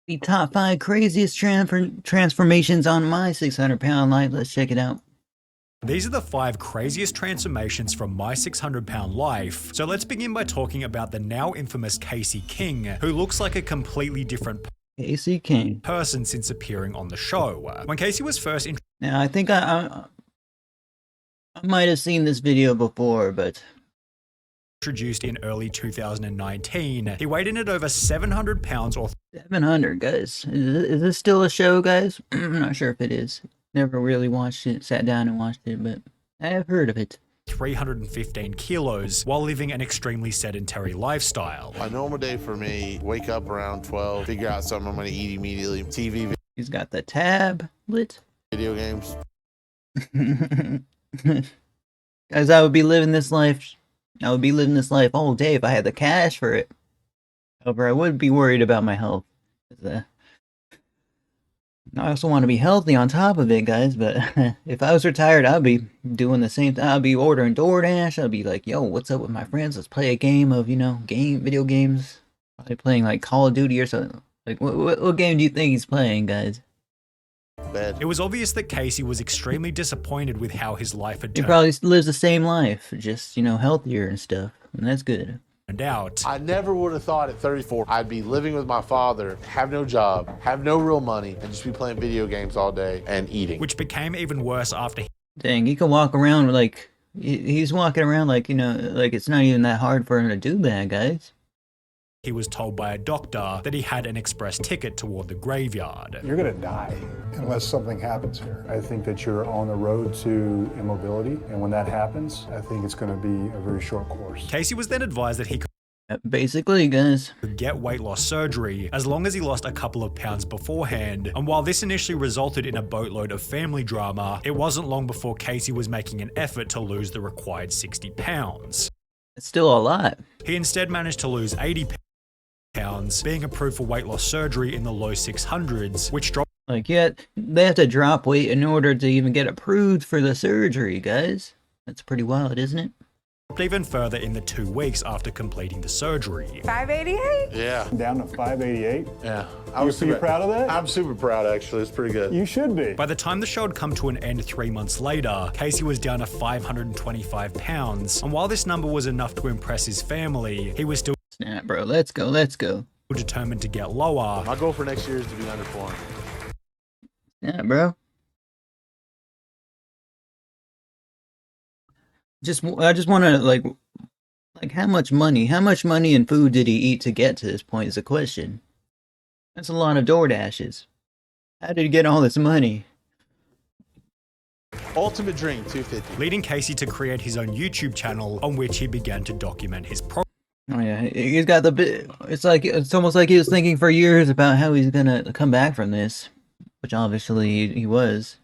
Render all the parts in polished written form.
The top 5 craziest transformations on my 600-pound life. Let's check it out. These are the 5 craziest transformations from my 600-pound life. So let's begin by talking about the now infamous Casey King, who looks like a completely different Casey King person since appearing on the show. When Casey was first Now, I think I might have seen this video before, but introduced in early 2019, he weighed in at over 700 pounds or 700, guys. Is this still a show, guys? I'm not sure if it is. Never really watched it, sat down and watched it, but I have heard of it. 315 kilos while living an extremely sedentary lifestyle. A normal day for me, wake up around 12, figure out something I'm going to eat immediately. TV, He's got the tablet. video games. Guys, I would be living this life. I would be living this life all day if I had the cash for it. However, I would be worried about my health. I also want to be healthy on top of it, guys, but if I was retired, I'd be doing the same thing. I'd be ordering DoorDash. I'd be like, yo, what's up with my friends? Let's play a game of, video games. Probably playing like Call of Duty or something. Like, what game do you think he's playing, guys? Bed. It was obvious that Casey was extremely disappointed with how his life had He probably lives the same life, just, healthier and stuff. And that's good. turned out. I never would have thought at 34 I'd be living with my father, have no job, have no real money, and just be playing video games all day and eating. Which became even worse after Dang, he can walk around like, he's walking around like, like it's not even that hard for him to do that, guys. he was told by a doctor that he had an express ticket toward the graveyard. You're gonna die unless something happens here. I think that you're on the road to immobility, and when that happens, I think it's gonna be a very short course. Casey was then advised that he Basically, guys, could get weight loss surgery as long as he lost a couple of pounds beforehand, and while this initially resulted in a boatload of family drama, it wasn't long before Casey was making an effort to lose the required 60 pounds. it's still a lot. He instead managed to lose 80 pounds, being approved for weight loss surgery in the low 600s, which dropped Like, yeah, they have to drop weight in order to even get approved for the surgery, guys. That's pretty wild, isn't it? even further in the 2 weeks after completing the surgery. 588? Yeah. Down to 588. Yeah. You proud of that? I'm super proud, actually. It's pretty good. You should be. By the time the show had come to an end 3 months later, Casey was down to 525 pounds, and while this number was enough to impress his family, he was still Snap, bro. Let's go. Let's go. determined to get lower. My goal for next year is to be under 400. Yeah, bro. I just want to like how much money and food did he eat to get to this point is the question. That's a lot of DoorDashes. How did he get all this money? Ultimate dream, 250. Leading Casey to create his own YouTube channel on which he began to document his progress. Oh yeah, he's got the bit. It's almost like he was thinking for years about how he's gonna come back from this, which obviously he was.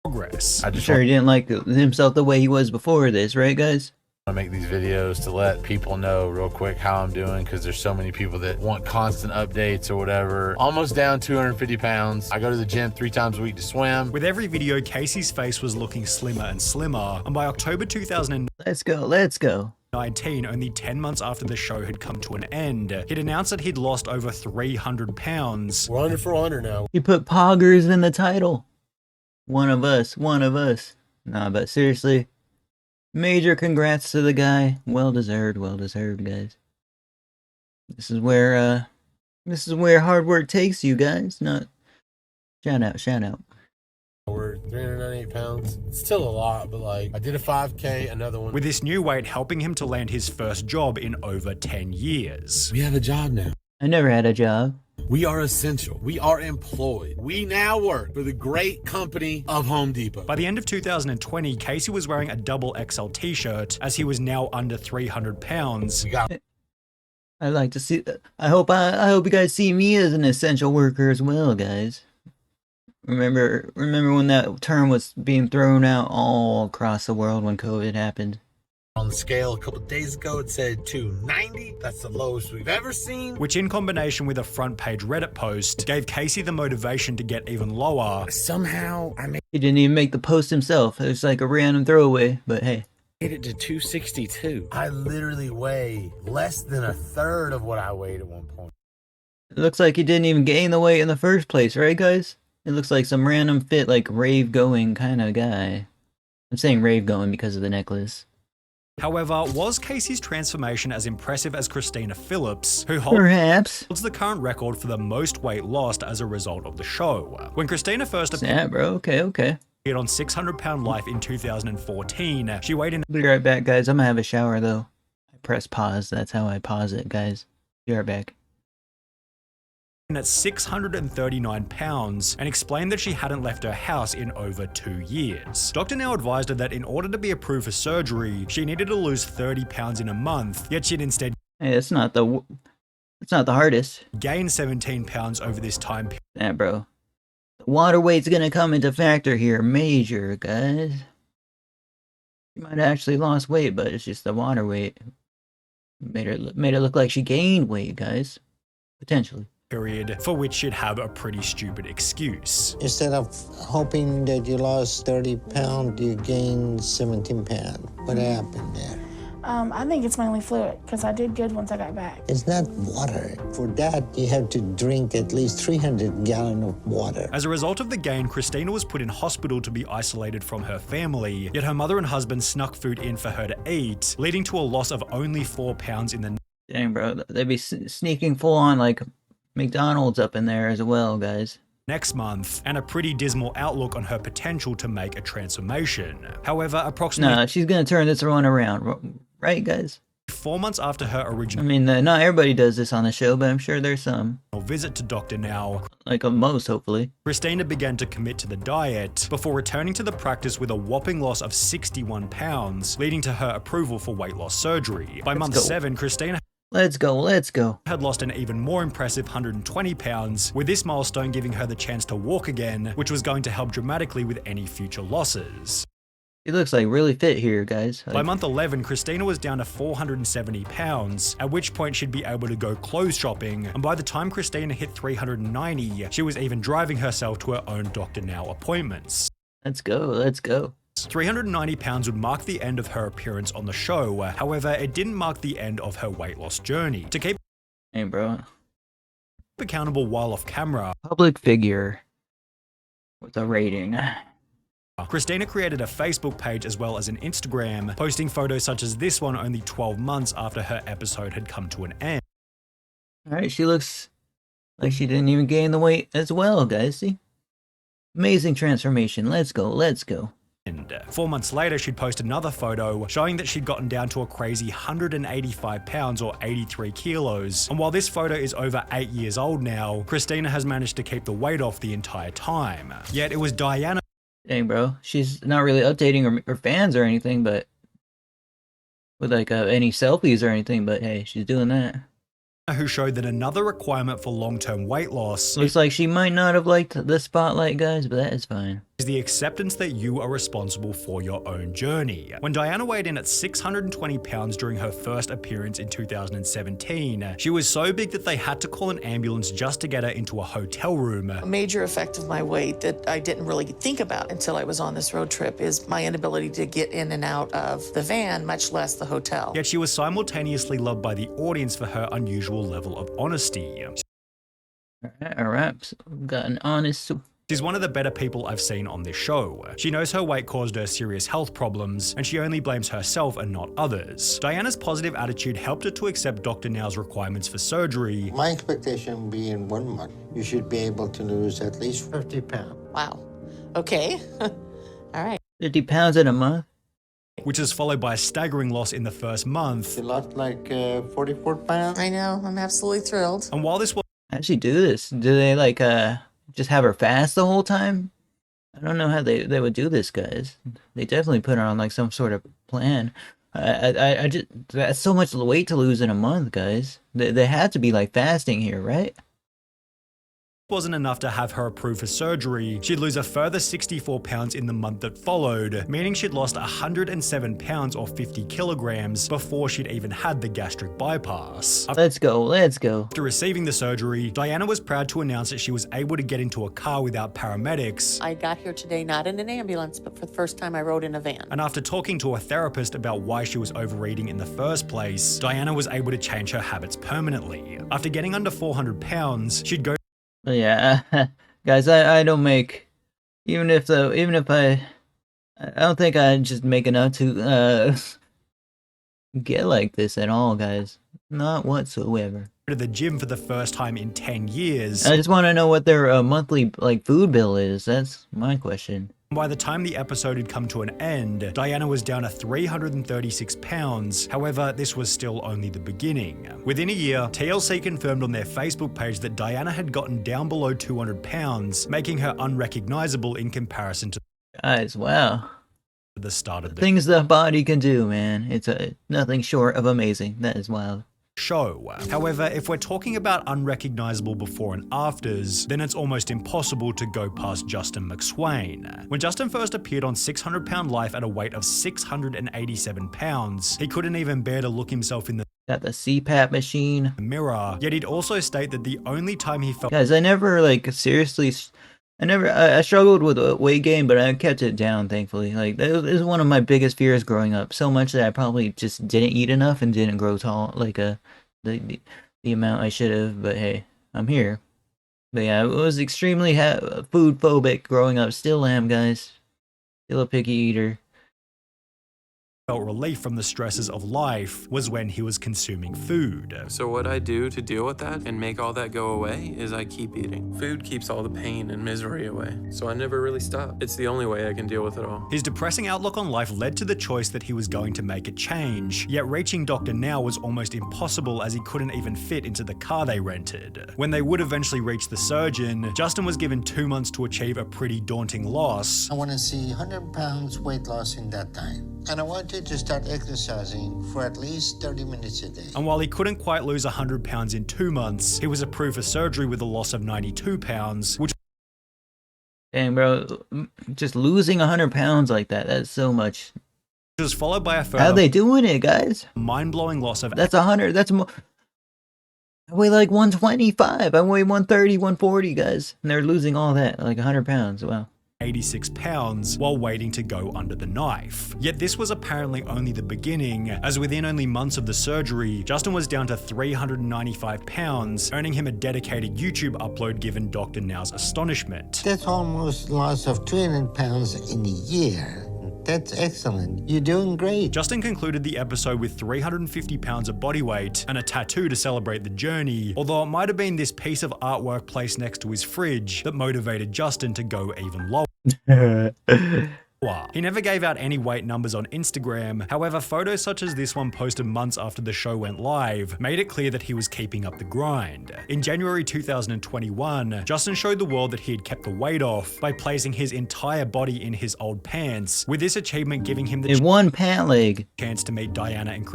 I'm sure he didn't like himself the way he was before this, right, guys? I make these videos to let people know real quick how I'm doing, because there's so many people that want constant updates or whatever. Almost down 250 pounds. I go to the gym 3 times a week to swim. With every video, Casey's face was looking slimmer and slimmer, and by October 2019, Let's go. only 10 months after the show had come to an end, he'd announced that he'd lost over 300 pounds. We're under 400 now. He put Poggers in the title. One of us. Nah, but seriously, major congrats to the guy. Well deserved, guys. This is where hard work takes you, guys. Not shout out. We're 398 pounds. It's still a lot, but like, I did a 5K, another one. With this new weight helping him to land his first job in over 10 years. We have a job now. I never had a job. We are essential. We are employed. We now work for the great company of Home Depot. By the end of 2020, Casey was wearing a double XL t-shirt as he was now under 300 pounds. We got I'd like to see. I hope you guys see me as an essential worker as well, guys. Remember when that term was being thrown out all across the world when COVID happened? on the scale a couple days ago. It said 290. That's the lowest we've ever seen. Which, in combination with a front page Reddit post, gave Casey the motivation to get even lower. Somehow I made He didn't even make the post himself. It was like a random throwaway, but hey. it to 262. I literally weigh less than a third of what I weighed at one point. It looks like he didn't even gain the weight in the first place, right, guys? It looks like some random fit, like, rave-going kind of guy. I'm saying rave-going because of the necklace. However, was Casey's transformation as impressive as Christina Phillips, who Perhaps. holds the current record for the most weight lost as a result of the show? When Christina first Snap, bro. Okay, okay. appeared on 600-Pound Life in 2014, she weighed in Be right back, guys. I'm gonna have a shower, though. I press pause. That's how I pause it, guys. Be right back. at 639 pounds and explained that she hadn't left her house in over 2 years. Dr. Now advised her that in order to be approved for surgery, she needed to lose 30 pounds in a month, yet she'd instead Hey, it's not the hardest. gain 17 pounds over this time period. Yeah, bro. The water weight's gonna come into factor here, major, guys. She might have actually lost weight, but it's just the water weight. Made it look like she gained weight, guys. Potentially. For which she'd have a pretty stupid excuse. Instead of hoping that you lost 30 pounds, you gained 17 pounds. What happened there? I think it's mainly fluid, because I did good once I got back. It's not water. For that, you have to drink at least 300 gallons of water. As a result of the gain, Christina was put in hospital to be isolated from her family, yet her mother and husband snuck food in for her to eat, leading to a loss of only 4 pounds in the Dang, bro. They'd be sneaking full on, like, McDonald's up in there as well, guys. next month, and a pretty dismal outlook on her potential to make a transformation. However, approximately Nah, she's gonna turn this one around. Right, guys? 4 months after her I original mean, not everybody does this on the show, but I'm sure there's some. visit to Dr. Now, Like most, hopefully. Christina began to commit to the diet before returning to the practice with a whopping loss of 61 pounds, leading to her approval for weight loss surgery. By month go. 7, Christina Let's go, let's go. had lost an even more impressive 120 pounds, with this milestone giving her the chance to walk again, which was going to help dramatically with any future losses. He looks like really fit here, guys. By Like, month 11, Christina was down to 470 pounds, at which point she'd be able to go clothes shopping, and by the time Christina hit 390, she was even driving herself to her own Dr. Now appointments. let's go, let's go. 390 pounds would mark the end of her appearance on the show, however, it didn't mark the end of her weight loss journey. To keep Hey, bro. accountable while off camera, Public figure with a rating. Christina created a Facebook page as well as an Instagram, posting photos such as this one only 12 months after her episode had come to an end. Alright, she looks like she didn't even gain the weight as well, guys. See? Amazing transformation. Let's go, let's go. 4 months later, she'd post another photo showing that she'd gotten down to a crazy 185 pounds or 83 kilos. And while this photo is over 8 years old now, Christina has managed to keep the weight off the entire time. Yet it was Diana Dang, bro. She's not really updating her fans or anything, but with like any selfies or anything, but hey, she's doing that. who showed that another requirement for long-term weight loss Looks like she might not have liked the spotlight, guys, but that is fine. is the acceptance that you are responsible for your own journey. When Diana weighed in at 620 pounds during her first appearance in 2017, she was so big that they had to call an ambulance just to get her into a hotel room. A major effect of my weight that I didn't really think about until I was on this road trip is my inability to get in and out of the van, much less the hotel. Yet she was simultaneously loved by the audience for her unusual level of honesty. Alright, so we've got an honest... She's one of the better people I've seen on this show. She knows her weight caused her serious health problems, and she only blames herself and not others. Diana's positive attitude helped her to accept Dr. Now's requirements for surgery. My expectation would be in 1 month, you should be able to lose at least 50 pounds. Wow. Okay. All right. 50 pounds in a month? Which is followed by a staggering loss in the first month. You lost like 44 pounds. I know. I'm absolutely thrilled. And while this was How'd she do this? Do they like just have her fast the whole time? I don't know how they would do this, guys. They definitely put her on like some sort of plan. I just, that's so much weight to lose in a month, guys. They had to be like fasting here, right? wasn't enough to have her approved for surgery, she'd lose a further 64 pounds in the month that followed, meaning she'd lost 107 pounds or 50 kilograms before she'd even had the gastric bypass. Let's go, let's go. After receiving the surgery, Diana was proud to announce that she was able to get into a car without paramedics. I got here today not in an ambulance, but for the first time I rode in a van. And after talking to a therapist about why she was overeating in the first place, Diana was able to change her habits permanently. After getting under 400 pounds, she'd go Yeah, guys, I don't make, even if I don't think I just make enough to get like this at all, guys. Not whatsoever. to the gym for the first time in 10 years. I just want to know what their monthly food bill is. That's my question. By the time the episode had come to an end, Diana was down to 336 pounds. However, this was still only the beginning. Within a year, TLC confirmed on their Facebook page that Diana had gotten down below 200 pounds, making her unrecognizable in comparison to Guys, wow. the start of the Things the body can do, man. It's nothing short of amazing. That is wild. show. However, if we're talking about unrecognizable before and afters, then it's almost impossible to go past Justin McSwain. When Justin first appeared on 600 Pound Life at a weight of 687 pounds, he couldn't even bear to look himself in the Got the CPAP machine. mirror, yet he'd also state that the only time he felt Guys, I never seriously. I struggled with weight gain, but I kept it down, thankfully. That was one of my biggest fears growing up. So much that I probably just didn't eat enough and didn't grow tall, the amount I should have. But hey, I'm here. But yeah, I was extremely food phobic growing up. Still am, guys. Still a picky eater. relief from the stresses of life was when he was consuming food. So what I do to deal with that and make all that go away is I keep eating. Food keeps all the pain and misery away, so I never really stop. It's the only way I can deal with it all. His depressing outlook on life led to the choice that he was going to make a change, yet reaching Dr. Now was almost impossible as he couldn't even fit into the car they rented. When they would eventually reach the surgeon, Justin was given 2 months to achieve a pretty daunting loss. I want to see 100 pounds weight loss in that time. And I want you to start exercising for at least 30 minutes a day. And while he couldn't quite lose 100 pounds in 2 months, he was approved for surgery with a loss of 92 pounds, which Dang, bro. Just losing 100 pounds like that's so much. was followed by a How further they doing it, guys? mind-blowing loss of That's 100. That's more. I weigh 125. I weigh 130, 140, guys. And they're losing all that, 100 pounds. Wow. 86 pounds while waiting to go under the knife. Yet this was apparently only the beginning, as within only months of the surgery, Justin was down to 395 pounds, earning him a dedicated YouTube upload given Dr. Now's astonishment. That's almost loss of 200 pounds in a year. That's excellent. You're doing great. Justin concluded the episode with 350 pounds of body weight and a tattoo to celebrate the journey, although it might have been this piece of artwork placed next to his fridge that motivated Justin to go even lower. He never gave out any weight numbers on Instagram. However, photos such as this one posted months after the show went live made it clear that he was keeping up the grind. In January 2021, Justin showed the world that he had kept the weight off by placing his entire body in his old pants, with this achievement giving him the In one pant leg. chance to meet Diana and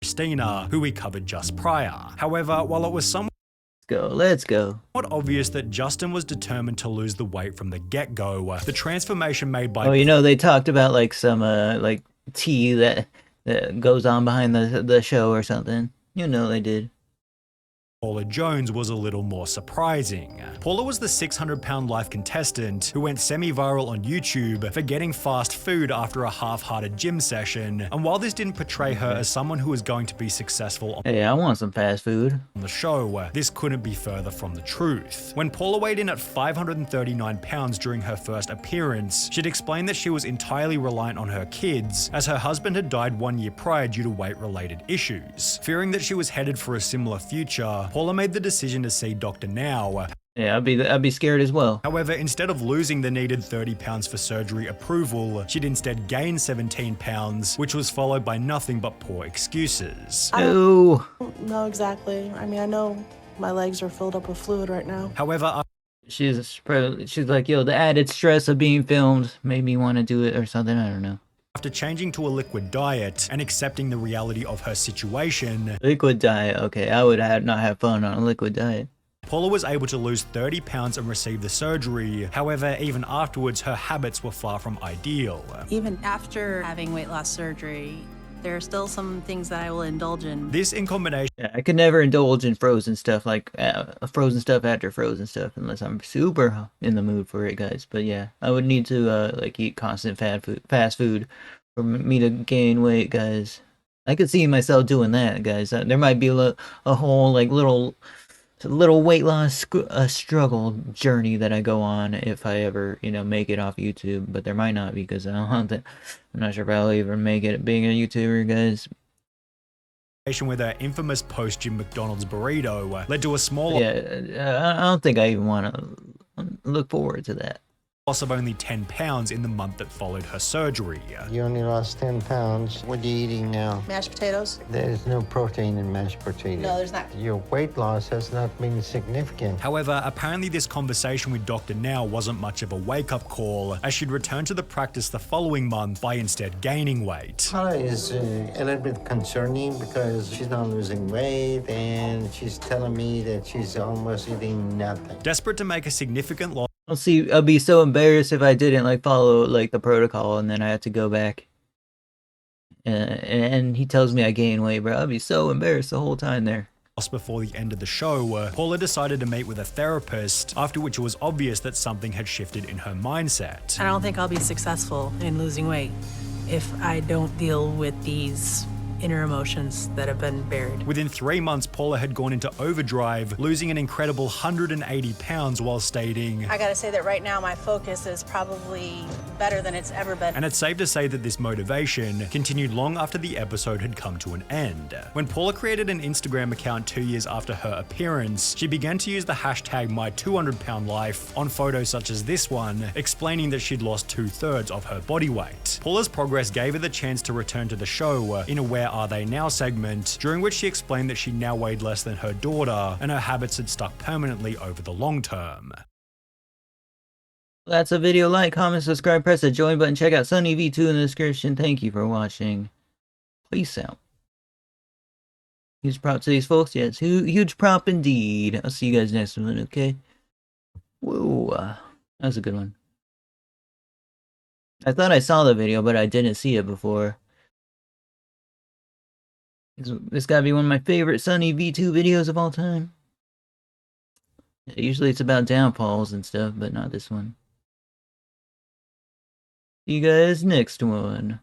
Christina, who we covered just prior. However, while it was somewhat Let's go. obvious that Justin was determined to lose the weight from the get-go, the transformation made by Oh, they talked about some tea that goes on behind the show or something. They did. Paula Jones was a little more surprising. Paula was the 600 Pound Life contestant who went semi-viral on YouTube for getting fast food after a half-hearted gym session, and while this didn't portray her as someone who was going to be successful Hey, I want some fast food. on the show, this couldn't be further from the truth. When Paula weighed in at 539 pounds during her first appearance, she'd explained that she was entirely reliant on her kids, as her husband had died 1 year prior due to weight-related issues. Fearing that she was headed for a similar future, Paula made the decision to see Dr. Now. Yeah, I'd be scared as well. However, instead of losing the needed 30 pounds for surgery approval, she'd instead gained 17 pounds, which was followed by nothing but poor excuses. No. No, exactly. I mean, I know my legs are filled up with fluid right now. However, She's like, yo, the added stress of being filmed made me want to do it or something. I don't know. after changing to a liquid diet and accepting the reality of her situation, Liquid diet. Okay, I would not have fun on a liquid diet. Paula was able to lose 30 pounds and receive the surgery. However, even afterwards, her habits were far from ideal. Even after having weight loss surgery, there are still some things that I will indulge in. This in combination... Yeah, I could never indulge in frozen stuff, like frozen stuff after frozen stuff, unless I'm super in the mood for it, guys. But yeah, I would need to like eat constant fast food for me to gain weight, guys. I could see myself doing that, guys. There might be a whole like little weight loss struggle journey that I go on if I ever, make it off YouTube. But there might not, because I'm not sure if I'll even make it being a YouTuber, guys. With her infamous post-gym McDonald's burrito led to a small... Yeah, I don't think I even want to look forward to that. Loss of only 10 pounds in the month that followed her surgery. You only lost 10 pounds. What are you eating now? Mashed potatoes. There's no protein in mashed potatoes. No, there's not. Your weight loss has not been significant. However, apparently this conversation with Dr. Now wasn't much of a wake-up call, as she'd returned to the practice the following month by instead gaining weight. Paula is a little bit concerning because she's not losing weight and she's telling me that she's almost eating nothing. Desperate to make a significant loss. I'll be so embarrassed if I didn't like follow like the protocol and then I had to go back. And he tells me I gain weight, bro. I'll be so embarrassed the whole time there. Before the end of the show, Paula decided to meet with a therapist, after which it was obvious that something had shifted in her mindset. I don't think I'll be successful in losing weight if I don't deal with these inner emotions that have been buried. Within 3 months, Paula had gone into overdrive, losing an incredible 180 pounds while stating, I gotta say that right now my focus is probably better than it's ever been. And it's safe to say that this motivation continued long after the episode had come to an end. When Paula created an Instagram account 2 years after her appearance, she began to use the hashtag #My200PoundLife on photos such as this one, explaining that she'd lost 2/3 of her body weight. Paula's progress gave her the chance to return to the show in a Where Are They Now segment, during which she explained that she now weighed less than her daughter and her habits had stuck permanently over the long term. That's a video. Like, comment, subscribe, press the join button, check out SunnyV2 in the description. Thank you for watching. Peace out. Huge prop to these folks. Yes, huge prop indeed. I'll see you guys next one, okay? Whoa, that was a good one. I thought I saw the video, but I didn't see it before. This gotta be one of my favorite SunnyV2 videos of all time. Usually it's about downfalls and stuff, but not this one. See you guys next one.